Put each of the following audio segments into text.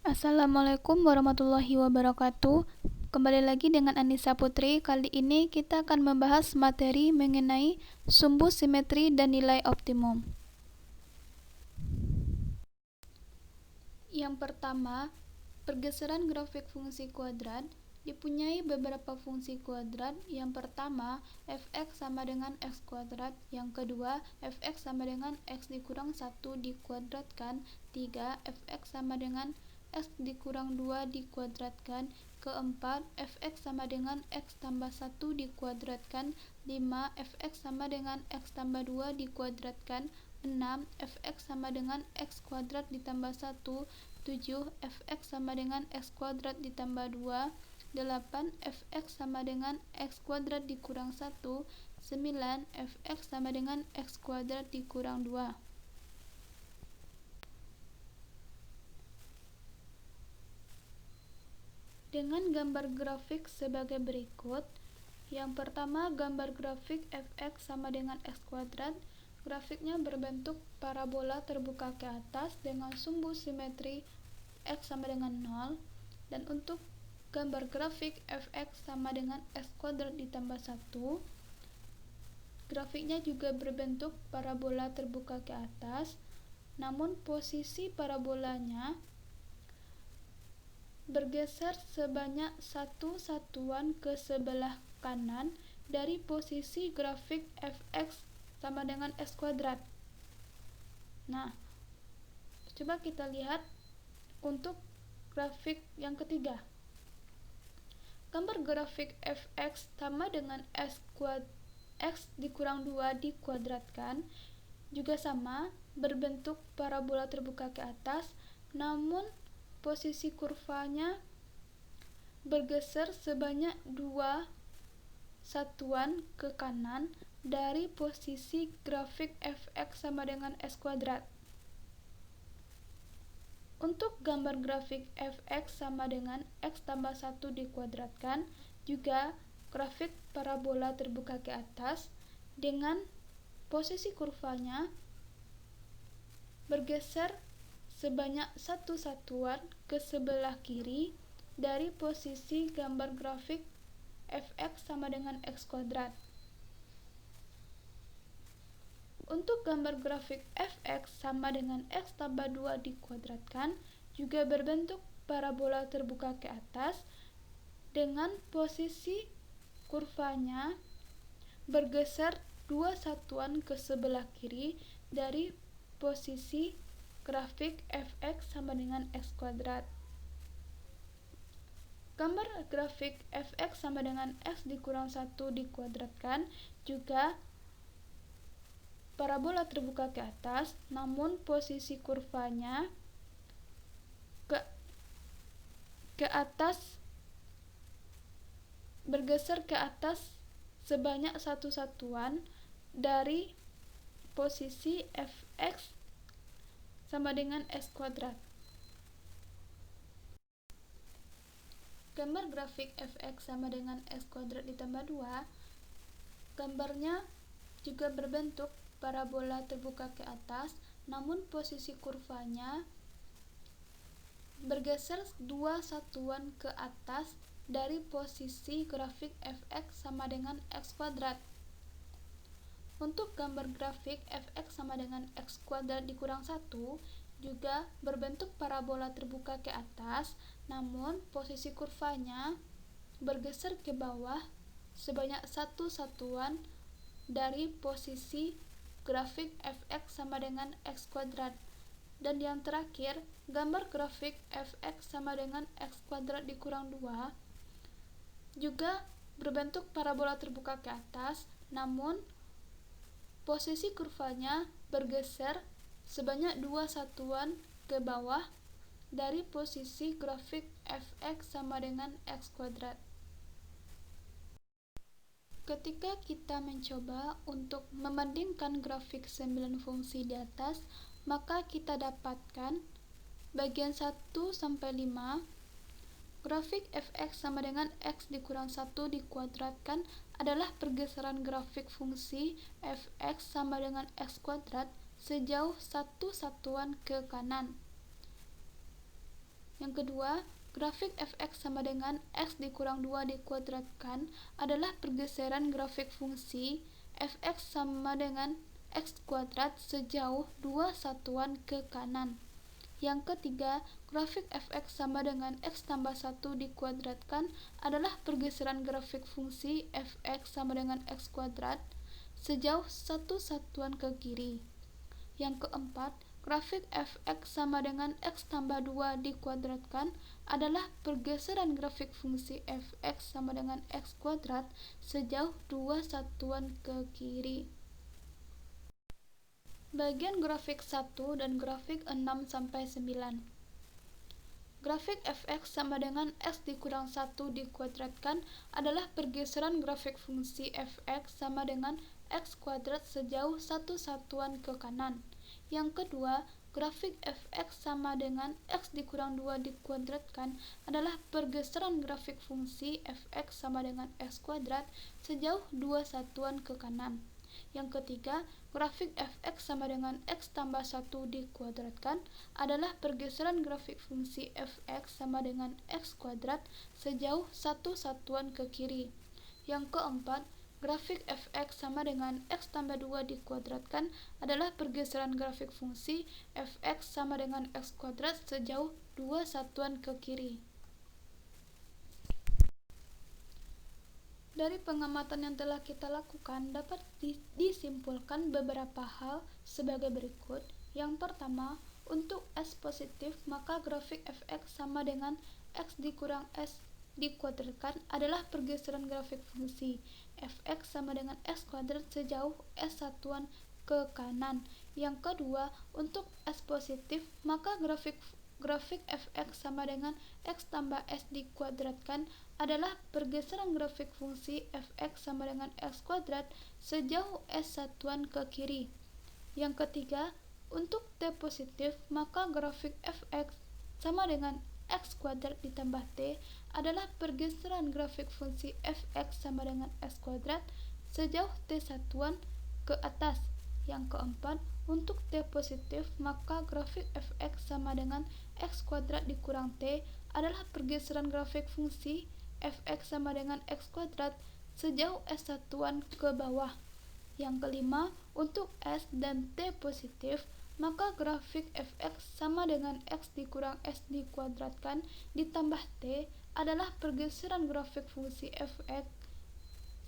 Assalamualaikum warahmatullahi wabarakatuh. Kembali lagi dengan Anissa Putri. Kali ini kita akan membahas materi mengenai sumbu simetri dan nilai optimum. Yang pertama, pergeseran grafik fungsi kuadrat dipunyai beberapa fungsi kuadrat. Yang pertama, fx sama dengan x kuadrat. Yang kedua, fx sama dengan x dikurang 1 dikuadratkan. 3, fx sama dengan x dikurang 2 dikuadratkan. Keempat, fx sama dengan x tambah 1 dikuadratkan. 5, fx sama dengan x tambah 2 dikuadratkan. 6, fx sama dengan x kuadrat ditambah 1. 7, fx sama dengan x kuadrat ditambah 2. 8, fx sama dengan x kuadrat dikurang 1. 9, fx sama dengan x kuadrat dikurang 2. Dengan gambar grafik sebagai berikut. Yang pertama, gambar grafik fx sama dengan x kuadrat. Grafiknya berbentuk parabola terbuka ke atas dengan sumbu simetri x sama dengan 0. Dan untuk gambar grafik fx sama dengan x kuadrat ditambah 1, grafiknya juga berbentuk parabola terbuka ke atas, namun posisi parabolanya bergeser sebanyak 1 satuan ke sebelah kanan dari posisi grafik fx sama dengan x kuadrat. Nah, coba kita lihat untuk grafik yang ketiga. Gambar grafik fx sama dengan x dikurang 2 dikuadratkan juga sama, berbentuk parabola terbuka ke atas, namun posisi kurvanya bergeser sebanyak 2 satuan ke kanan dari posisi grafik fx sama dengan x kuadrat. Untuk gambar grafik fx sama dengan x tambah 1 dikuadratkan, juga grafik parabola terbuka ke atas dengan posisi kurvanya bergeser sebanyak 1 satuan ke sebelah kiri dari posisi gambar grafik fx sama dengan x kuadrat. Untuk gambar grafik fx sama dengan x tambah 2 dikuadratkan juga berbentuk parabola terbuka ke atas dengan posisi kurvanya bergeser 2 satuan ke sebelah kiri dari posisi grafik fx sama dengan x kuadrat. Gambar grafik fx sama dengan x dikurang 1 dikuadratkan juga parabola terbuka ke atas, namun posisi kurvanya ke atas bergeser ke atas sebanyak 1 satuan dari posisi fx sama dengan x kuadrat. Gambar grafik fx sama dengan x kuadrat ditambah 2, gambarnya juga berbentuk parabola terbuka ke atas, namun posisi kurvanya bergeser 2 satuan ke atas dari posisi grafik fx sama dengan x kuadrat. Untuk gambar grafik fx sama dengan x kuadrat dikurang 1 juga berbentuk parabola terbuka ke atas, namun posisi kurvanya bergeser ke bawah sebanyak 1 satuan dari posisi grafik fx sama dengan x kuadrat. Dan yang terakhir, gambar grafik fx sama dengan x kuadrat dikurang 2 juga berbentuk parabola terbuka ke atas, namun posisi kurvanya bergeser sebanyak 2 satuan ke bawah dari posisi grafik fx sama dengan x kuadrat. Ketika kita mencoba untuk membandingkan grafik 9 fungsi di atas, maka kita dapatkan bagian 1 sampai 5. Grafik fx sama dengan x dikurang 1 dikuadratkan adalah pergeseran grafik fungsi fx sama dengan x kuadrat sejauh 1 satuan ke kanan. Yang kedua, grafik fx sama dengan x dikurang 2 dikuadratkan adalah pergeseran grafik fungsi fx sama dengan x kuadrat sejauh 2 satuan ke kanan. Yang ketiga, grafik fx sama dengan x tambah 1 dikuadratkan adalah pergeseran grafik fungsi fx sama dengan x kuadrat sejauh 1 satuan ke kiri. Yang keempat, grafik fx sama dengan x tambah 2 dikuadratkan adalah pergeseran grafik fungsi fx sama dengan x kuadrat sejauh 2 satuan ke kiri. Bagian grafik 1 dan grafik 6-9. Grafik fx sama dengan x dikurang 1 dikuadratkan adalah pergeseran grafik fungsi fx sama dengan x kuadrat sejauh 1 satuan ke kanan. Yang kedua, grafik fx sama dengan x dikurang 2 dikuadratkan adalah pergeseran grafik fungsi fx sama dengan x kuadrat sejauh 2 satuan ke kanan. Yang ketiga, grafik fx sama dengan x tambah 1 dikuadratkan adalah pergeseran grafik fungsi fx sama dengan x kuadrat sejauh 1 satuan ke kiri. Yang keempat, grafik fx sama dengan x tambah 2 dikuadratkan adalah pergeseran grafik fungsi fx sama dengan x kuadrat sejauh 2 satuan ke kiri. Dari pengamatan yang telah kita lakukan, dapat disimpulkan beberapa hal sebagai berikut. Yang pertama, untuk S positif, maka grafik fx sama dengan x dikurang s dikuadratkan adalah pergeseran grafik fungsi fx sama dengan x kuadrat sejauh s satuan ke kanan. Yang kedua, untuk S positif, maka grafik fx sama dengan x tambah s dikuadratkan adalah pergeseran grafik fungsi fx sama dengan x kuadrat sejauh s satuan ke kiri. Yang ketiga, untuk t positif, maka grafik fx sama dengan x kuadrat ditambah t adalah pergeseran grafik fungsi fx sama dengan x kuadrat sejauh t satuan ke atas. Yang keempat, untuk t positif, maka grafik fx sama dengan x kuadrat dikurang t adalah pergeseran grafik fungsi fx sama dengan x kuadrat sejauh s satuan ke bawah. Yang kelima, untuk s dan t positif, maka grafik fx sama dengan x dikurang s dikuadratkan ditambah t adalah pergeseran grafik fungsi fx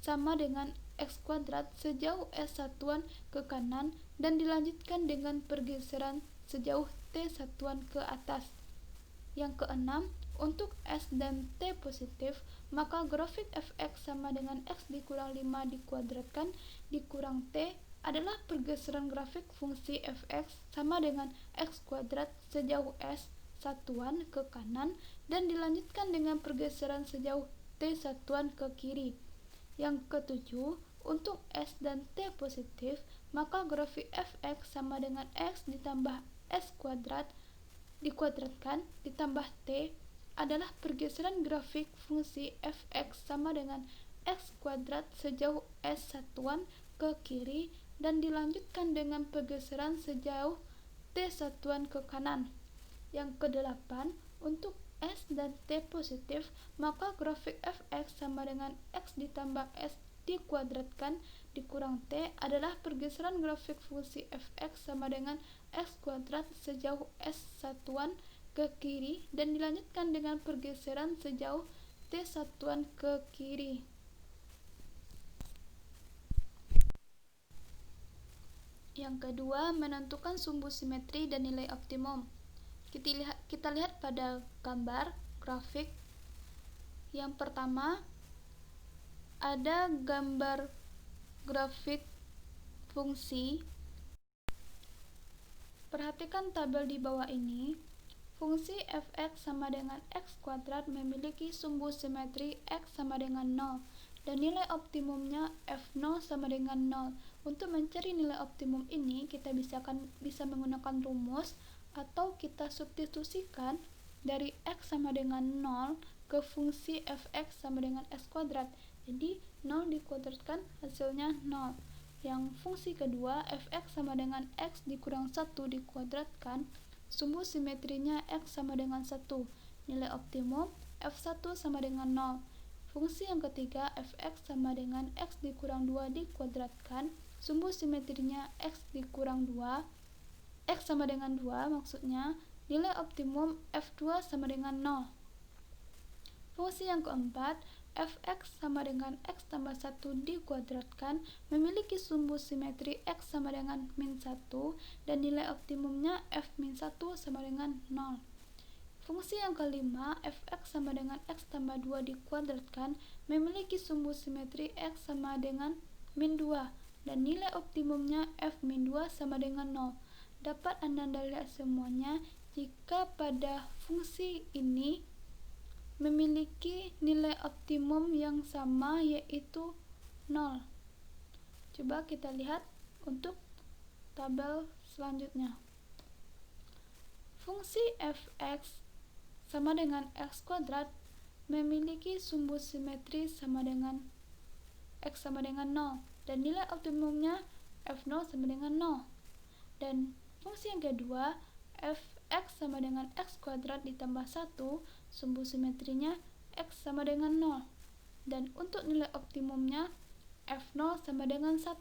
sama dengan x kuadrat sejauh s satuan ke kanan dan dilanjutkan dengan pergeseran sejauh t satuan ke atas. Yang keenam, untuk s dan t positif, maka grafik fx sama dengan x dikurang 5 dikuadratkan dikurang t adalah pergeseran grafik fungsi fx sama dengan x kuadrat sejauh s satuan ke kanan dan dilanjutkan dengan pergeseran sejauh t satuan ke kiri. Yang ketujuh, untuk s dan t positif, maka grafik fx sama dengan x ditambah s kuadrat dikuadratkan ditambah t adalah pergeseran grafik fungsi fx sama dengan x kuadrat sejauh s satuan ke kiri dan dilanjutkan dengan pergeseran sejauh t satuan ke kanan. Yang kedelapan, untuk s dan t positif, maka grafik fx sama dengan x ditambah s dikuadratkan dikurang t adalah pergeseran grafik fungsi fx sama dengan x kuadrat sejauh s satuan ke kiri dan dilanjutkan dengan pergeseran sejauh t satuan ke kiri. Yang kedua, menentukan sumbu simetri dan nilai optimum. Kita lihat pada gambar grafik. Yang pertama, ada gambar grafik fungsi. Perhatikan tabel di bawah ini. Fungsi fx sama dengan x kuadrat memiliki sumbu simetri x sama dengan 0 dan nilai optimumnya f0 sama dengan 0. Untuk mencari nilai optimum ini, kita bisa menggunakan rumus atau kita substitusikan dari x sama dengan 0 ke fungsi fx sama dengan x kuadrat. Jadi 0 dikuadratkan hasilnya 0. Yang fungsi kedua, fx sama dengan x dikurang 1 dikuadratkan, sumbu simetrinya x sama dengan 1. nilai optimum f1 sama dengan 0. Fungsi yang ketiga fx sama dengan x dikurang 2 dikuadratkan, sumbu simetrinya x dikurang 2, x sama dengan 2 maksudnya, nilai optimum f2 sama dengan 0. Fungsi yang keempat fx sama dengan x tambah 1 dikuadratkan memiliki sumbu simetri x sama dengan min 1 dan nilai optimumnya f min 1 sama dengan 0. Fungsi yang kelima, fx sama dengan x tambah 2 dikuadratkan memiliki sumbu simetri x sama dengan min 2 dan nilai optimumnya f min 2 sama dengan 0. Dapat Anda lihat semuanya jika pada fungsi ini memiliki nilai optimum yang sama yaitu 0. Coba kita lihat untuk tabel selanjutnya. Fungsi fx sama dengan x kuadrat memiliki sumbu simetri sama dengan x sama dengan 0 dan nilai optimumnya f0 sama dengan 0. Dan fungsi yang kedua fx sama dengan x kuadrat ditambah 1, sumbu simetrinya x sama dengan 0 dan untuk nilai optimumnya f0 sama dengan 1.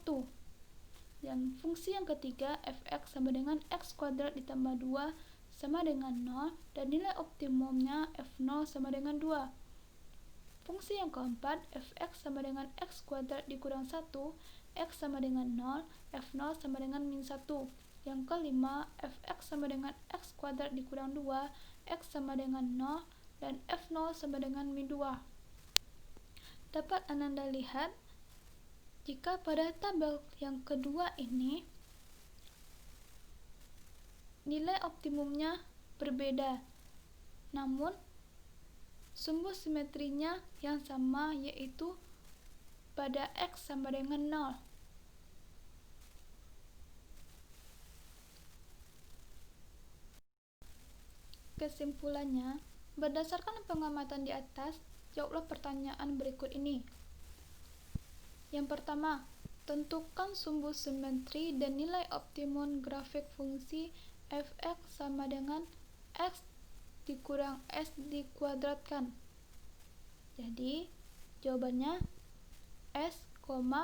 Dan fungsi yang ketiga fx sama dengan x kuadrat ditambah 2 sama dengan 0 dan nilai optimumnya f0 sama dengan 2. Fungsi yang keempat fx sama dengan x kuadrat dikurang 1, x sama dengan 0, f0 sama dengan min 1. Yang kelima fx sama dengan x kuadrat dikurang 2, x sama dengan 0 dan f0 sama dengan min 2. Dapat Anda lihat jika pada tabel yang kedua ini nilai optimumnya berbeda, namun sumbu simetrinya yang sama yaitu pada x sama dengan 0. Kesimpulannya, berdasarkan pengamatan di atas, jawablah pertanyaan berikut ini. Yang pertama, tentukan sumbu simetri dan nilai optimum grafik fungsi fx sama dengan x dikurang s dikuadratkan. Jadi, jawabannya s, 0.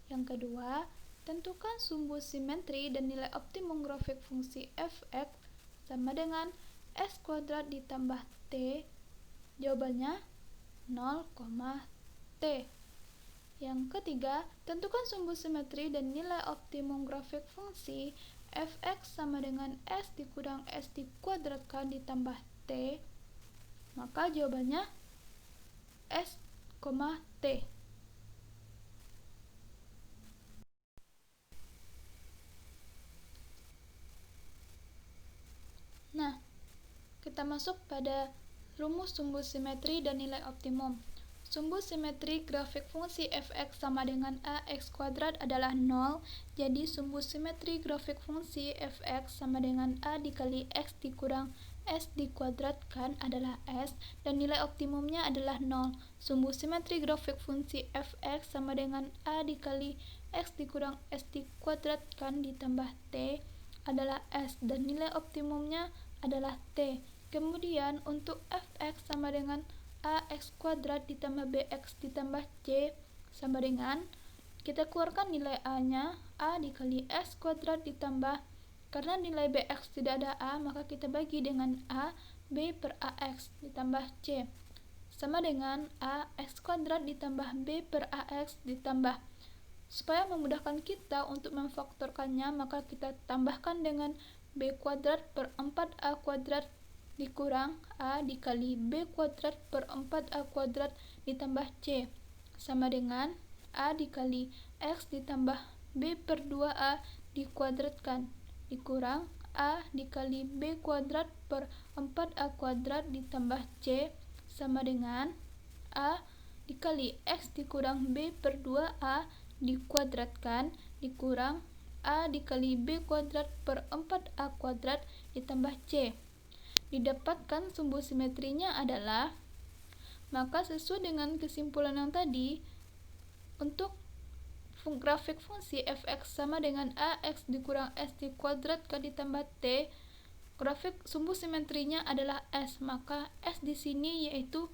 Yang kedua, tentukan sumbu simetri dan nilai optimum grafik fungsi fx sama dengan s kuadrat ditambah t. Jawabannya 0, t. Yang ketiga, tentukan sumbu simetri dan nilai optimum grafik fungsi fx sama dengan s dikurang s dikuadratkan ditambah t. Maka jawabannya s, t. Nah, kita masuk pada rumus sumbu simetri dan nilai optimum. Sumbu simetri grafik fungsi fx sama dengan ax kuadrat adalah 0, jadi sumbu simetri grafik fungsi fx sama dengan a dikali x dikurang s dikuadratkan adalah s, dan nilai optimumnya adalah 0. Sumbu simetri grafik fungsi fx sama dengan a dikali x dikurang s dikuadratkan ditambah t adalah s, dan nilai optimumnya adalah t. Kemudian untuk fx sama dengan ax kuadrat ditambah bx ditambah c sama dengan, kita keluarkan nilai a-nya, a dikali x kuadrat ditambah, karena nilai bx tidak ada a, maka kita bagi dengan a, b per ax ditambah c sama dengan ax kuadrat ditambah b per ax ditambah. Supaya memudahkan kita untuk memfaktorkannya, maka kita tambahkan dengan b kuadrat per 4a kuadrat dikurang a dikali b kuadrat per 4a kuadrat ditambah c sama dengan a dikali x ditambah b per 2a dikuadratkan dikurang a dikali b kuadrat per 4a kuadrat ditambah c sama dengan a dikali x dikurang b per 2a dikuadratkan dikurang a dikali b kuadrat per 4a kuadrat ditambah c. Didapatkan sumbu simetrinya adalah, maka sesuai dengan kesimpulan yang tadi, untuk grafik fungsi fx sama dengan ax dikurang s dikuadratkan ditambah t, grafik sumbu simetrinya adalah S, maka S di sini yaitu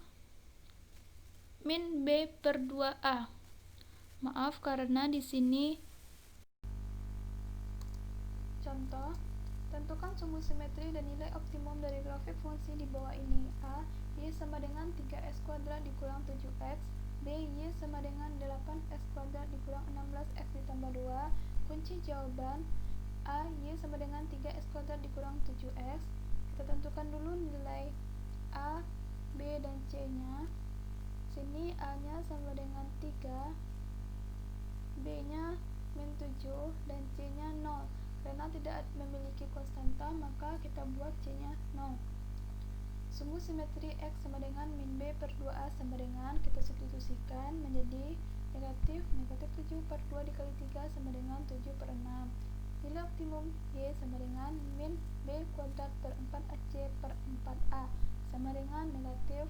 min B per 2A. Maaf karena di sini contoh, tentukan sumbu simetri dan nilai optimum dari grafik fungsi di bawah ini. A, Y sama dengan 3x kuadrat dikurang 7x. B, Y sama dengan 8x kuadrat dikurang 16x ditambah 2. Kunci jawaban A, Y sama dengan 3x kuadrat dikurang 7x. Kita tentukan dulu nilai A, B, dan C nya. Sini A nya sama dengan 3, B nya min 7, dan C nya 0. Karena tidak memiliki konstanta, maka kita buat C nya 0. Sumbu simetri X sama dengan min B per 2A sama dengan, kita substitusikan menjadi negatif 7 per 2 dikali 3 sama dengan 7 per 6. Nilai optimum Y sama dengan min B kuadrat per 4AC per 4A sama dengan negatif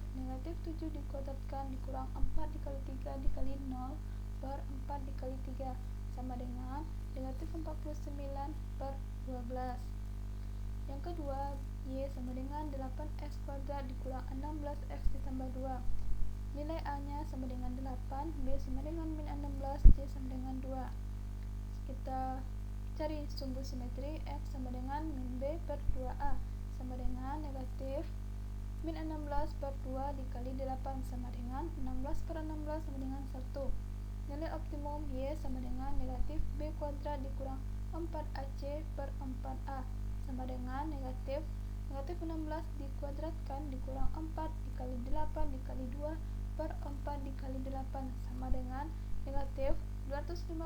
7 dikuadratkan dikurang 4 dikali 3 dikali 0 per 4 dikali 3 sama dengan negatif 49 per 12. Yang kedua, Y sama dengan 8x kuadrat dikurang 16x ditambah 2. Nilai A nya sama dengan 8, B sama dengan min 16, C sama dengan 2. Kita cari sumbu simetri X sama dengan min B per 2A sama dengan negatif min 16 per 2 dikali 8 sama dengan 16 per 16 sama dengan 1. Nilai optimum Y sama dengan negatif B kuadrat dikurang 4AC per 4A sama dengan negatif 16 dikuadratkan dikurang 4 dikali 8 dikali 2 per 4 dikali 8 sama dengan negatif 256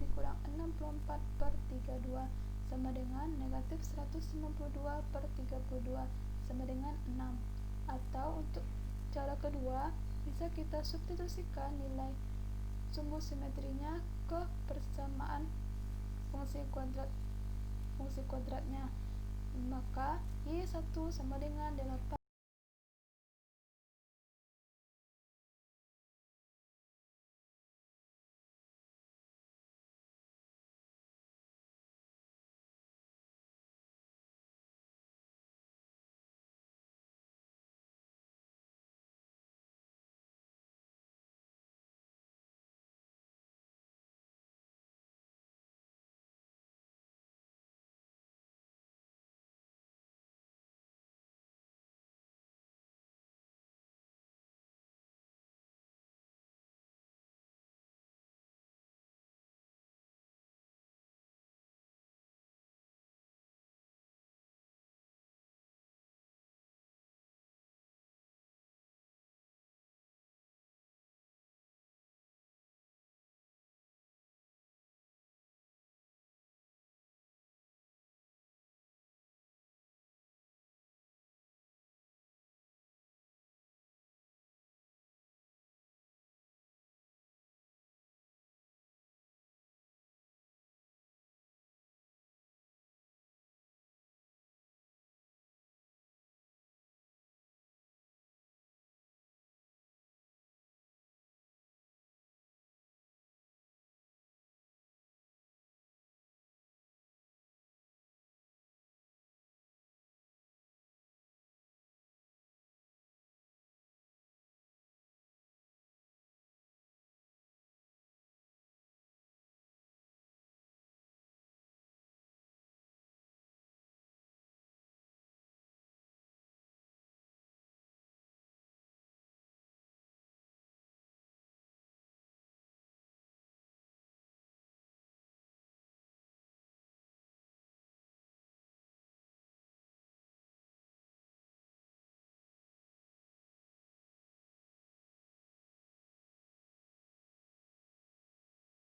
dikurang 64 per 32 sama dengan negatif 192 per 32 sama dengan 6. Atau untuk cara kedua, bisa kita substitusikan nilai sumbu simetrinya ke persamaan fungsi kuadratnya. Maka Y1 sama dengan 8